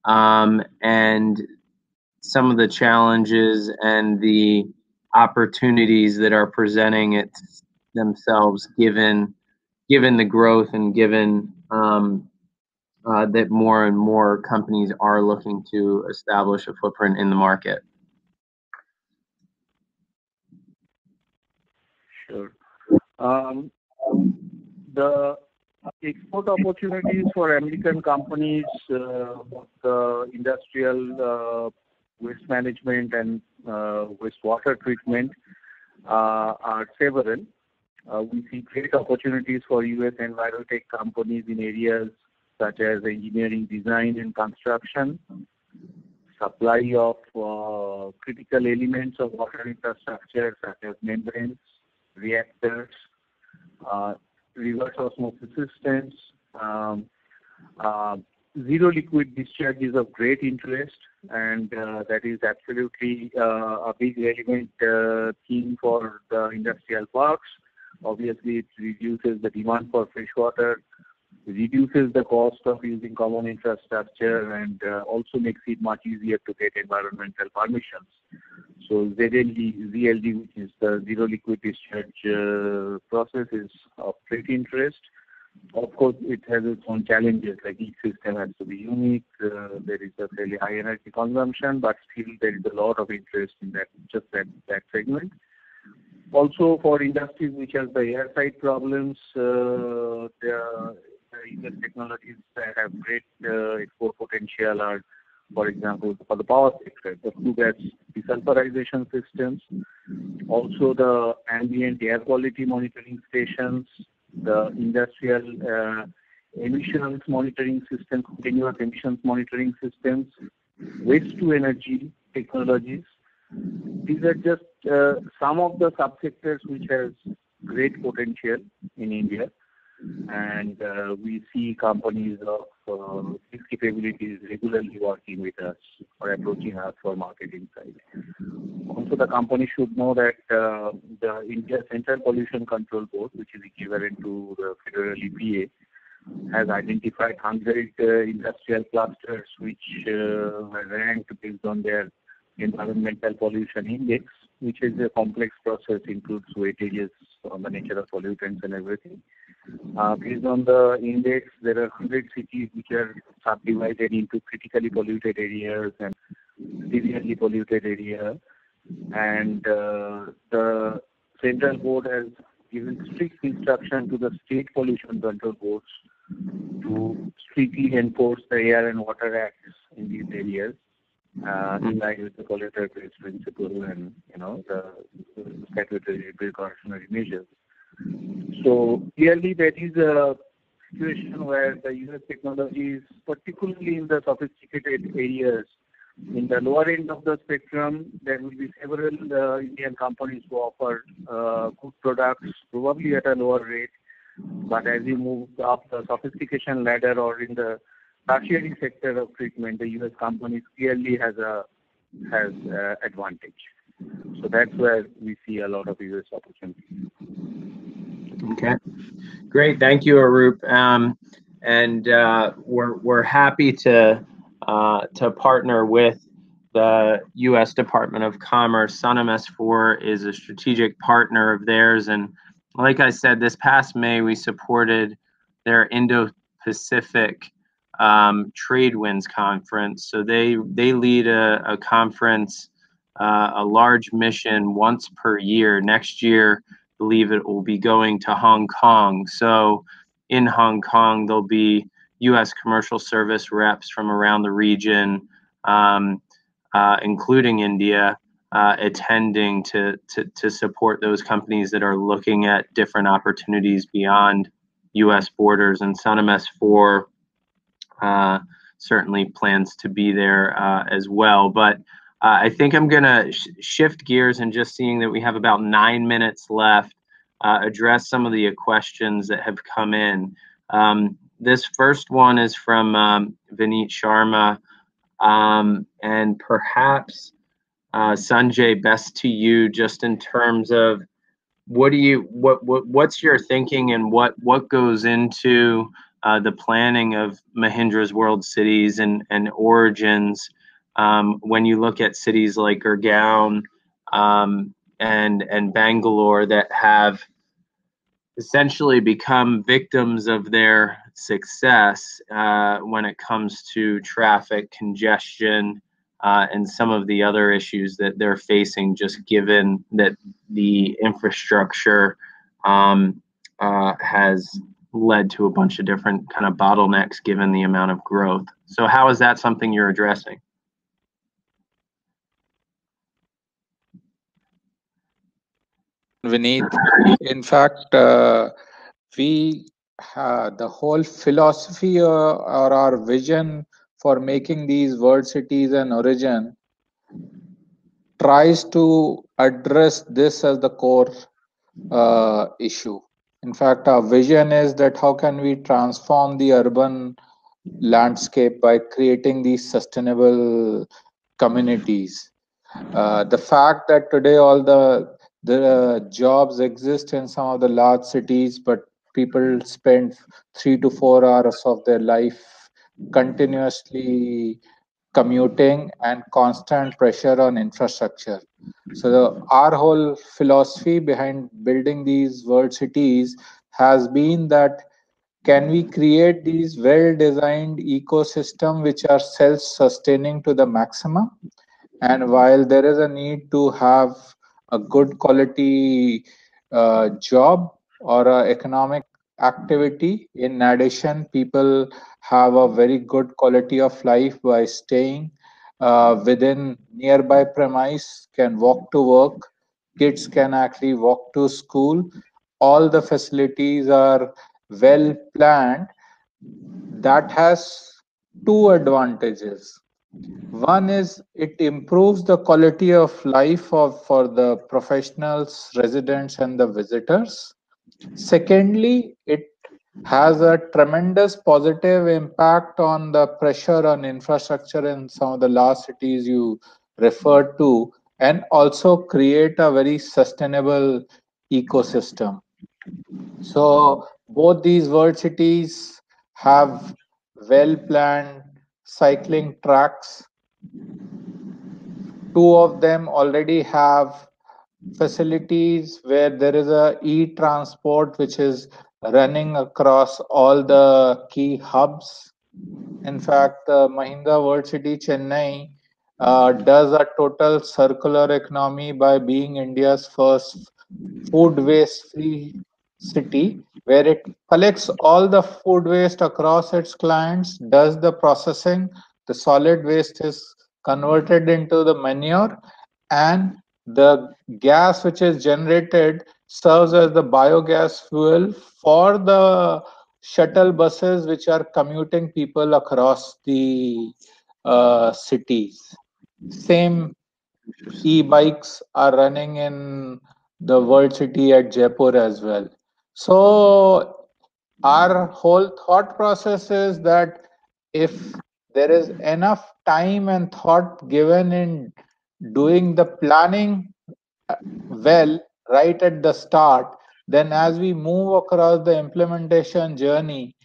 and some of the challenges and the opportunities that are presenting it themselves given the growth and given that more and more companies are looking to establish a footprint in the market? Sure. The export opportunities for American companies, both industrial waste management and wastewater treatment are several. We see great opportunities for US envirotech companies in areas such as engineering, design, and construction, supply of critical elements of water infrastructure such as membranes, reactors, reverse osmosis systems. Zero liquid discharge is of great interest, and that is absolutely a big relevant theme for the industrial parks. Obviously, it reduces the demand for fresh water, reduces the cost of using common infrastructure, and also makes it much easier to get environmental permissions. So ZLD, which is the zero liquid discharge process, is of great interest. Of course, it has its own challenges, like each system has to be unique. There is a fairly high energy consumption, but still there is a lot of interest in that segment. Also, for industries which have the airside problems, the US technologies that have great export potential are, for example, for the power sector, the flue gas desulfurization systems, also the ambient air quality monitoring stations, the industrial emissions monitoring systems, continuous emissions monitoring systems, waste to energy technologies. These are just some of the subsectors which has great potential in India, and we see companies of these capabilities regularly working with us or approaching us for market insight. Also, the company should know that the India Central Pollution Control Board, which is equivalent to the federal EPA, has identified 100 industrial clusters which were ranked based on their environmental pollution index, which is a complex process, includes weightages on the nature of pollutants and everything. Based on the index, there are 100 cities which are subdivided into critically polluted areas and severely polluted areas. And the Central Board has given strict instruction to the state pollution control boards to strictly enforce the Air and Water Acts in these areas, in line with the polluter pays principle and the statutory precautionary measures. So clearly, that is a situation where the US technologies, particularly in the sophisticated areas, in the lower end of the spectrum, there will be several Indian companies who offer good products, probably at a lower rate. But as you move up the sophistication ladder or in the tertiary sector of treatment, the US companies clearly has advantage. So that's where we see a lot of US opportunity. Okay, great. Thank you, Arup. And we're happy to partner with the U.S. Department of Commerce. Sunam S4 is a strategic partner of theirs, and like I said, this past May we supported their Indo-Pacific Trade Winds Conference. So they lead a conference, a large mission once per year. Next year, I believe it will be going to Hong Kong. So in Hong Kong, there'll be U.S. commercial service reps from around the region, including India, attending to support those companies that are looking at different opportunities beyond U.S. borders. And Sunam S4 certainly plans to be there as well. But I think I'm going to shift gears and, just seeing that we have about 9 minutes left, address some of the questions that have come in. This first one is from Vineet Sharma, and perhaps Sanjay, best to you, just in terms of what's your thinking and what goes into the planning of Mahindra's World Cities and Origins, when you look at cities like Gurgaon and Bangalore that have essentially become victims of their success when it comes to traffic congestion and some of the other issues that they're facing, just given that the infrastructure has led to a bunch of different kind of bottlenecks given the amount of growth. So how is that something you're addressing? Vineet, in fact, the whole philosophy or our vision for making these world cities an origin tries to address this as the core issue. In fact, our vision is that how can we transform the urban landscape by creating these sustainable communities. The fact that today all the jobs exist in some of the large cities, but people spend 3 to 4 hours of their life continuously commuting and constant pressure on infrastructure. So our whole philosophy behind building these world cities has been that can we create these well-designed ecosystem which are self-sustaining to the maximum? And while there is a need to have a good quality job or economic activity, in addition, people have a very good quality of life by staying within nearby premise, can walk to work, kids can actually walk to school. All the facilities are well planned. That has two advantages. One is it improves the quality of life for the professionals, residents, and the visitors. Secondly, it has a tremendous positive impact on the pressure on infrastructure in some of the large cities you referred to, and also create a very sustainable ecosystem. So both these world cities have well-planned cycling tracks. Two of them already have facilities where there is a e-transport which is running across all the key hubs. In fact, the Mahindra World City Chennai does a total circular economy by being India's first food waste free city, where it collects all the food waste across its clients, does the processing, the solid waste is converted into the manure, and the gas which is generated serves as the biogas fuel for the shuttle buses which are commuting people across the cities. Same e-bikes are running in the World City at Jaipur as well. So our whole thought process is that if there is enough time and thought given in doing the planning well right at the start, then as we move across the implementation journey,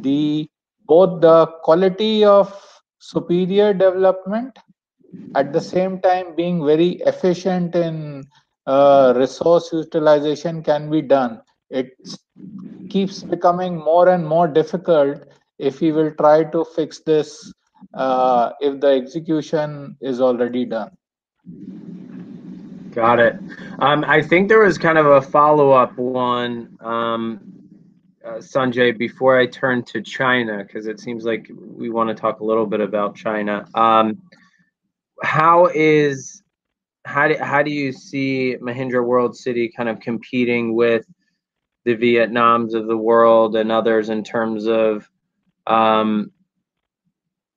the both the quality of superior development at the same time being very efficient in resource utilization can be done. It keeps becoming more and more difficult if we will try to fix this if the execution is already done. Got it. I think there was kind of a follow-up one, Sanjay, before I turn to China, because it seems like we want to talk a little bit about China. How do you see Mahindra World City kind of competing with the Vietnams of the world and others in terms of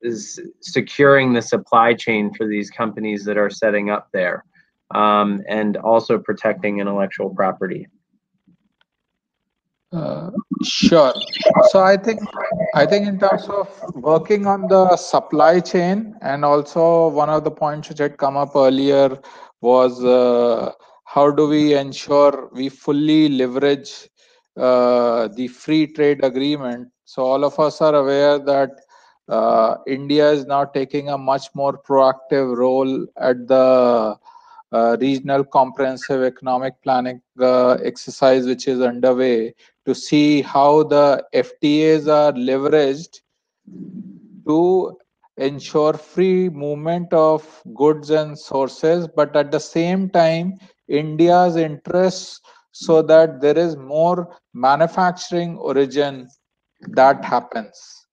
is securing the supply chain for these companies that are setting up there, and also protecting intellectual property? Sure. So I think in terms of working on the supply chain, and also one of the points which had come up earlier was how do we ensure we fully leverage the free trade agreement. So all of us are aware that India is now taking a much more proactive role at the regional comprehensive economic planning exercise which is underway, to see how the FTAs are leveraged to ensure free movement of goods and sources, but at the same time, India's interests, so that there is more manufacturing origin that happens.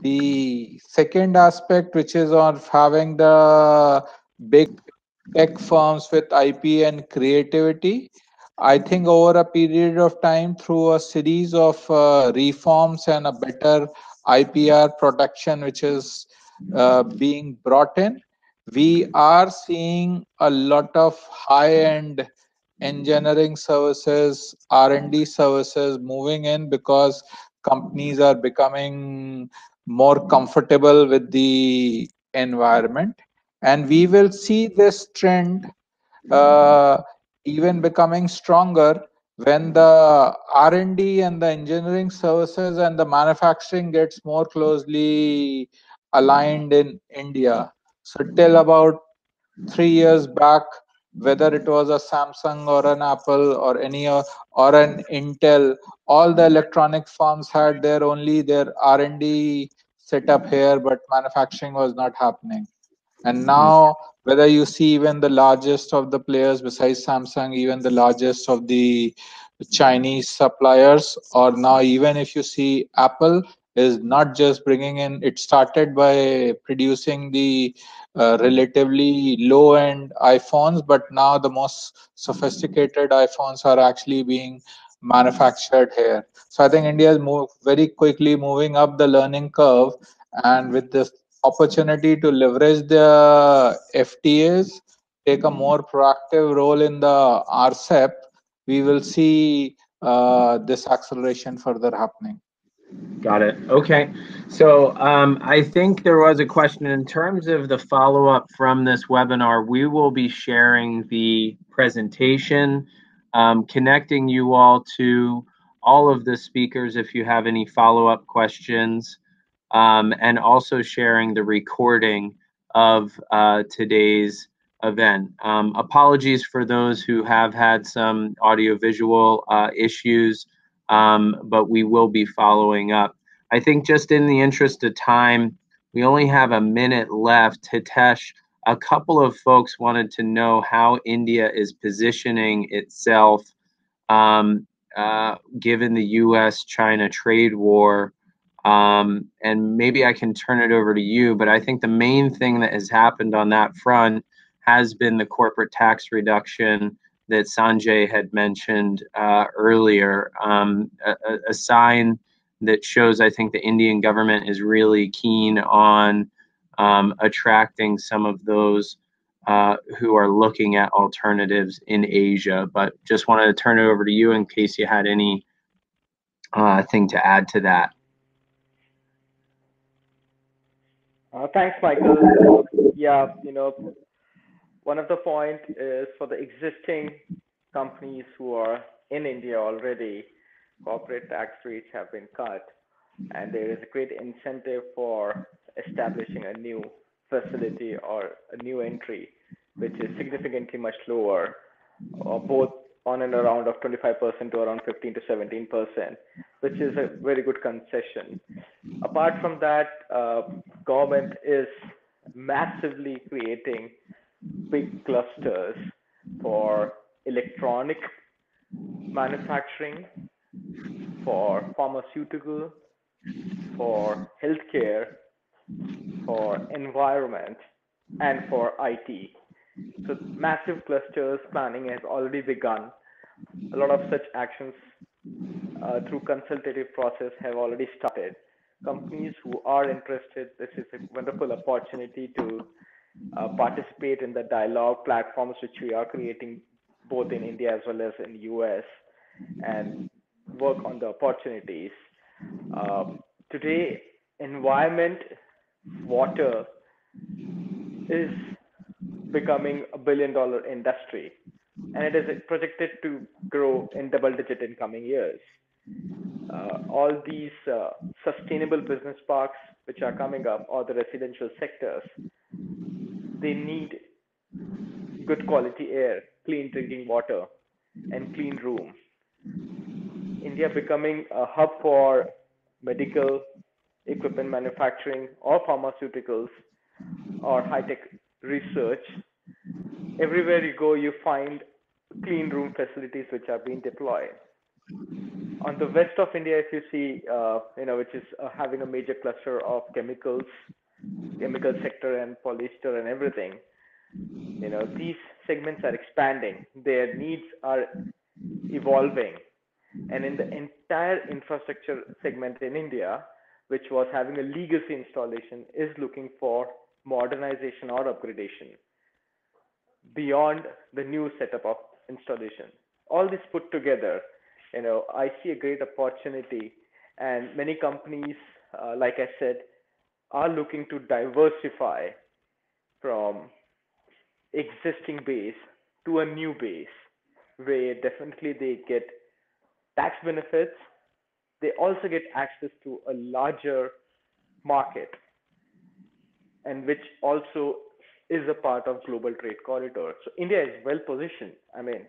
The second aspect, which is on having the big tech firms with IP and creativity, I think over a period of time, through a series of reforms and a better IPR protection which is being brought in, we are seeing a lot of high-end engineering services, R&D services moving in, because companies are becoming more comfortable with the environment. And we will see this trend uh, even becoming stronger when the R&D and the engineering services and the manufacturing gets more closely aligned in India. So till about 3 years back, whether it was a Samsung or an Apple or any or an Intel, all the electronic firms had their R&D set up here, but manufacturing was not happening. And now, whether you see even the largest of the players besides Samsung, even the largest of the Chinese suppliers, or now even if you see Apple is not just bringing in, it started by producing the relatively low-end iPhones, but now the most sophisticated iPhones are actually being manufactured here. So I think India is very quickly moving up the learning curve, and with this opportunity to leverage the FTAs, take a more proactive role in the RCEP, we will see this acceleration further happening. Got it. Okay. So I think there was a question in terms of the follow-up from this webinar. We will be sharing the presentation, connecting you all to all of the speakers if you have any follow-up questions, and also sharing the recording of today's event. Apologies for those who have had some audiovisual issues, but we will be following up. I think just in the interest of time, we only have a minute left. Hitesh, a couple of folks wanted to know how India is positioning itself given the US-China trade war. And maybe I can turn it over to you, but I think the main thing that has happened on that front has been the corporate tax reduction that Sanjay had mentioned earlier, a sign that shows, I think, the Indian government is really keen on attracting some of those who are looking at alternatives in Asia. But just wanted to turn it over to you in case you had any thing to add to that. Thanks, Michael. Yeah, one of the point is for the existing companies who are in India already, corporate tax rates have been cut, and there is a great incentive for establishing a new facility or a new entry, which is significantly much lower, both on and around of 25% to around 15 to 17%, which is a very good concession. Apart from that, government is massively creating big clusters for electronic manufacturing, for pharmaceutical, for healthcare, for environment, and for IT. So massive clusters planning has already begun. A lot of such actions through consultative process have already started. Companies who are interested, this is a wonderful opportunity to participate in the dialogue platforms which we are creating both in India as well as in US and work on the opportunities. Uh, Today, environment, water is becoming a $1 billion industry, and it is projected to grow in double digit in coming years. All these sustainable business parks which are coming up, or the residential sectors, they need good quality air, clean drinking water, and clean room. India becoming a hub for medical equipment manufacturing or pharmaceuticals or high tech research. Everywhere you go, you find clean room facilities which are being deployed. On the west of India, if you see, which is having a major cluster of chemicals, chemical sector and polyester and everything, these segments are expanding. Their needs are evolving. And in the entire infrastructure segment in India, which was having a legacy installation, is looking for modernization or upgradation beyond the new setup of installation. All this put together, I see a great opportunity, and many companies, like I said, are looking to diversify from existing base to a new base, where definitely they get tax benefits. They also get access to a larger market, and which also is a part of global trade corridor. So India is well positioned. I mean,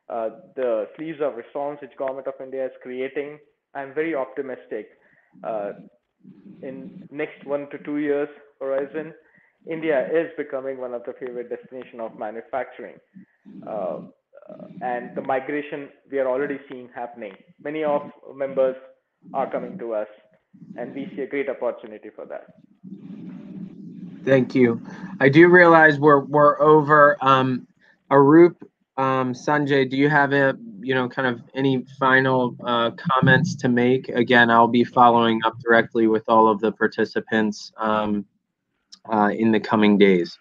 the sleeves of reforms which government of India is creating, I'm very optimistic. Uh, in next 1 to 2 years horizon, India is becoming one of the favorite destination of manufacturing. Uh, and the migration we are already seeing happening. Many of members are coming to us, and we see a great opportunity for that. Thank you. I do realize we're over. Arup, Sanjay, do you have kind of any final comments to make? Again, I'll be following up directly with all of the participants in the coming days.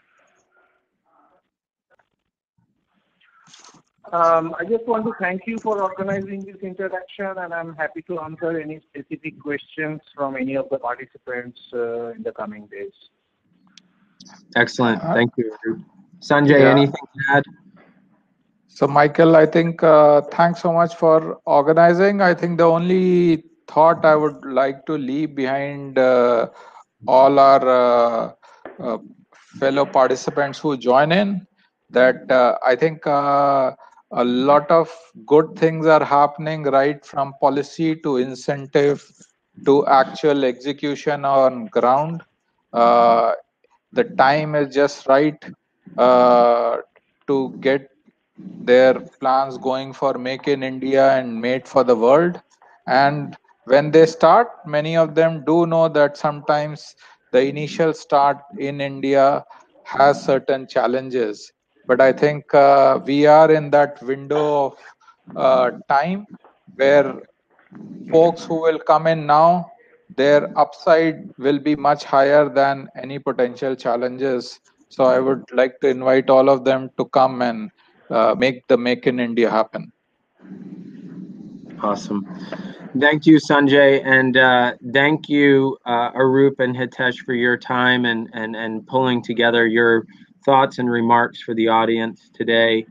I just want to thank you for organizing this interaction, and I'm happy to answer any specific questions from any of the participants in the coming days. Excellent. Thank you, Arup. Sanjay, anything to add? So, Michael, I think thanks so much for organizing. I think the only thought I would like to leave behind all our fellow participants who join in, that I think a lot of good things are happening, right from policy to incentive to actual execution on ground. The time is just right to get their plans going for Make in India and Made for the World. And when they start, many of them do know that sometimes the initial start in India has certain challenges. But I think we are in that window of time where folks who will come in now, their upside will be much higher than any potential challenges. So I would like to invite all of them to come and make the Make in India happen. Awesome. Thank you, Sanjay, and thank you, Arup and Hitesh, for your time and pulling together your thoughts and remarks for the audience today.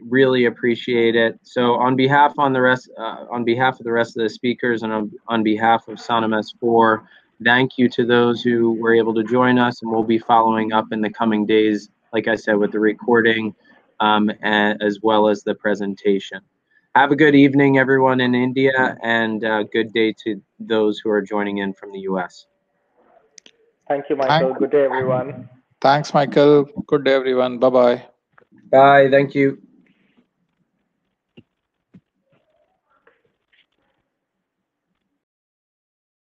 Really appreciate it. So, on behalf of the rest of the speakers, and on behalf of Sanam S4, thank you to those who were able to join us, and we'll be following up in the coming days, like I said, with the recording, as well as the presentation. Have a good evening, everyone in India, and good day to those who are joining in from the US. Thank you, Michael. Good day, everyone. Thanks, Michael. Good day, everyone. Bye-bye. Bye. Thank you.